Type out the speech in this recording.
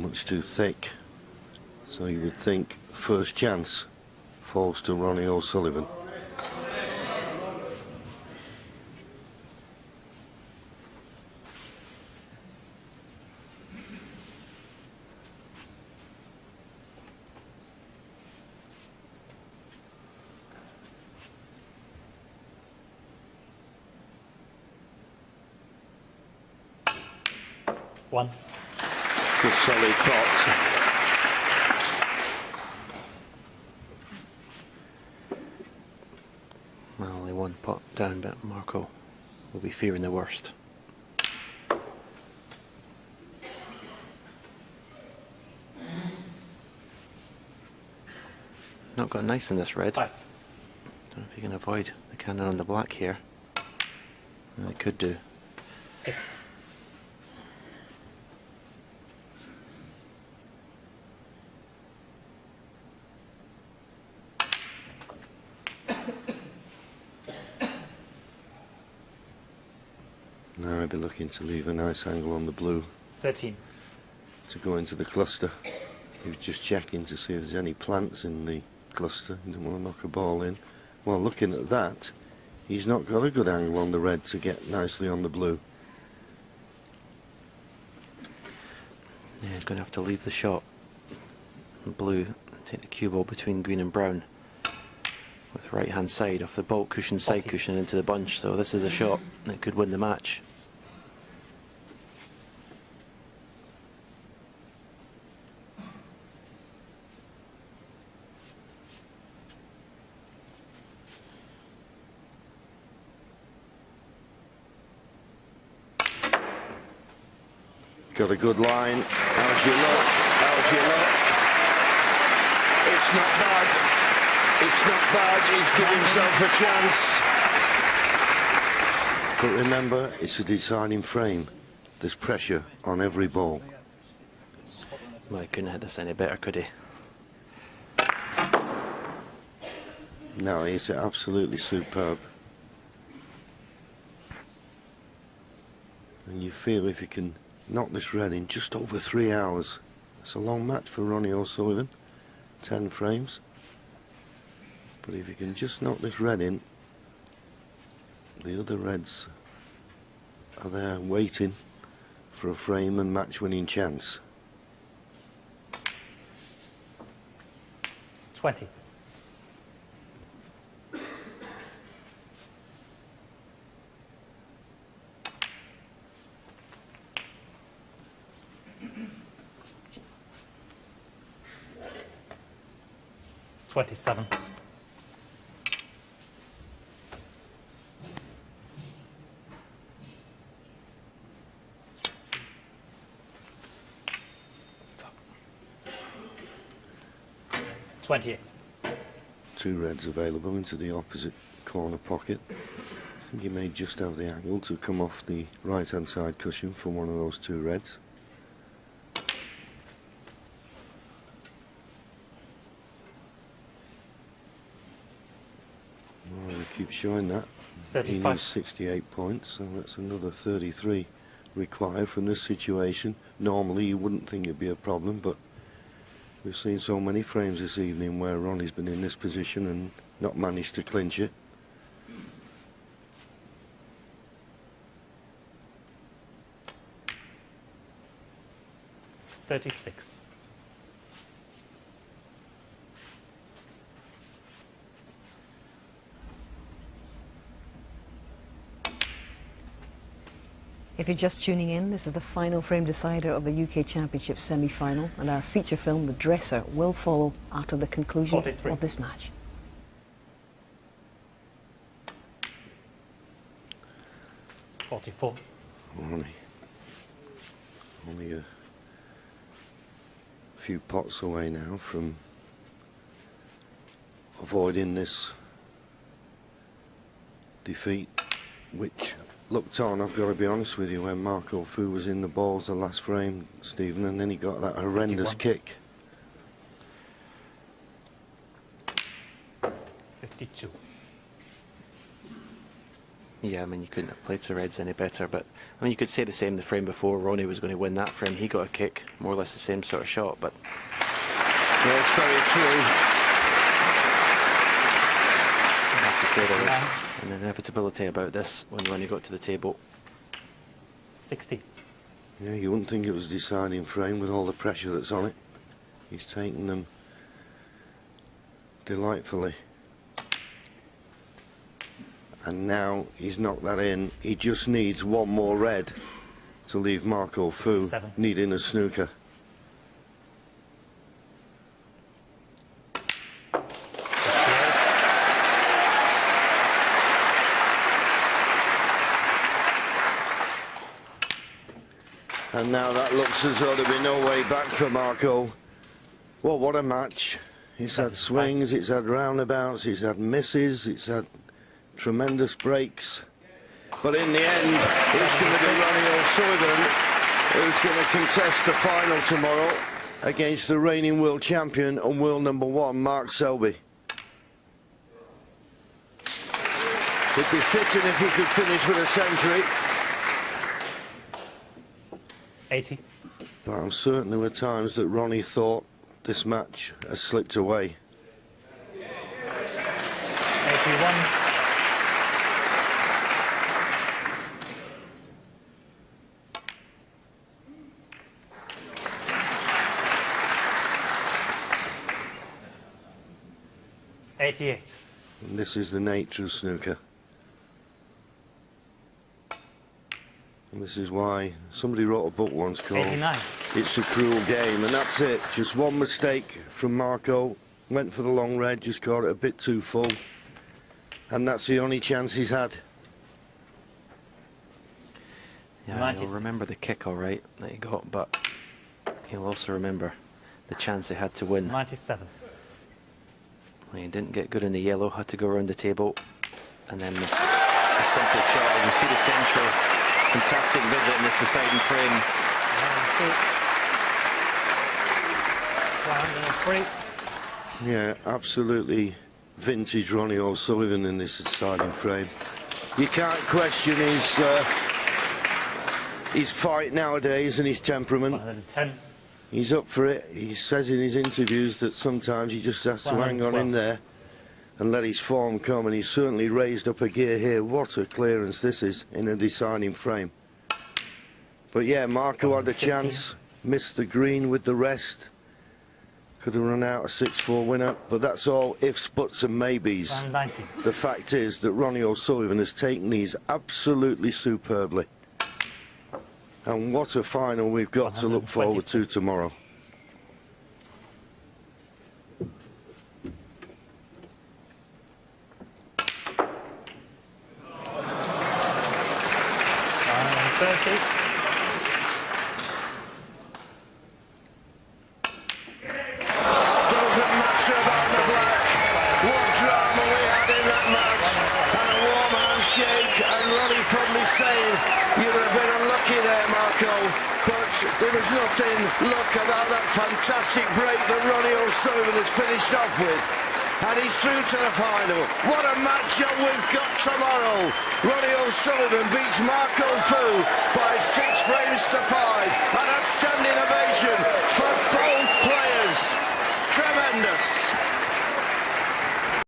much too thick. So you would think first chance falls to Ronnie O'Sullivan. One. Good solid pot. Well, only one pot down, but Marco will be fearing the worst. Not got nice in this red. Five. Don't know if you can avoid the cannon on the black here. Well, it could do. 6. Now I'd be looking to leave a nice angle on the blue 13. to go into the cluster. He was just checking to see if there's any plants in the cluster. He didn't want to knock a ball in. Well, looking at that, he's not got a good angle on the red to get nicely on the blue. Yeah, he's going to have to leave the shot. Blue, take the cue ball between green and brown. With right hand side off the baulk cushion, side cushion into the bunch. So this is a shot that could win the match. Got a good line. How's your luck? How's your luck? It's not bad. It's not bad. He's given himself a chance. But remember, it's a deciding frame. There's pressure on every ball. Well, he couldn't hit this any better, could he? No, he's absolutely superb. And you feel if you can knock this red in just over 3 hours. It's a long match for Ronnie O'Sullivan, 10 frames. But if you can just knock this red in, the other reds are there waiting for a frame and match winning chance. 20. $27. $28. 2 reds available into the opposite corner pocket. I think he may just have the angle to come off the right hand side cushion for one of those 2 reds. Well, we keep showing that. 35. He needs 68 points, so that's another 33 required from this situation. Normally you wouldn't think it'd be a problem, but we've seen so many frames this evening where Ronnie's been in this position and not managed to clinch it. $36. If you're just tuning in, this is the final frame decider of the UK Championship semi-final, and our feature film, The Dresser, will follow after the conclusion 43. of this match. $44. Ronnie, only a few pots away now from avoiding this defeat, which looked on, I've got to be honest with you, when Marco Fu was in the balls the last frame, Stephen, and then he got that horrendous 51. kick. 52. Yeah, I mean, you couldn't have played to reds any better, but I mean, you could say the same the frame before. Ronnie was going to win that frame. He got a kick, more or less the same sort of shot, but... That's very true. I have to say there was an inevitability about this when Ronnie got to the table. 60. Yeah, you wouldn't think it was a deciding frame with all the pressure that's on it. He's taken them delightfully. And now he's knocked that in. He just needs one more red to leave Marco Fu needing a snooker. And now that looks as though there'll be no way back for Marco. Well, what a match. He's had swings, it's had roundabouts, he's had misses, it's had tremendous breaks. But in the end, it's going to be Ronnie O'Sullivan who's going to contest the final tomorrow against the reigning world champion and world #1, Mark Selby. It'd be fitting if he could finish with a century. 80. But I'm certain there were times that Ronnie thought this match has slipped away. 81. $88. And this is the nature of snooker. And this is why somebody wrote a book once called 89. It's a Cruel Game, and that's it. Just one mistake from Marco. Went for the long red, just got it a bit too full. And that's the only chance he's had. Yeah, 96. he'll remember the kick all right that he got, but he'll also remember the chance he had to win. 97. Well, he didn't get good in the yellow, had to go around the table, and then the simple shot. You see the central. Fantastic visit in this deciding frame. 103. Yeah, absolutely vintage Ronnie O'Sullivan in this deciding frame. You can't question his fight nowadays and his temperament. 110. He's up for it. He says in his interviews that sometimes he just has to hang on in there and let his form come, and he's certainly raised up a gear here. What a clearance this is in a deciding frame. But yeah, Marco had a chance, missed the green with the rest. Could have run out a 6-4 winner, but that's all ifs, buts and maybes. 190. The fact is that Ronnie O'Sullivan has taken these absolutely superbly. And what a final we've got to look forward to tomorrow. There was nothing luck about that fantastic break that Ronnie O'Sullivan has finished off with. And he's through to the final. What a matchup we've got tomorrow. Ronnie O'Sullivan beats Marco Fu by 6 frames to 5. An outstanding ovation for both players. Tremendous.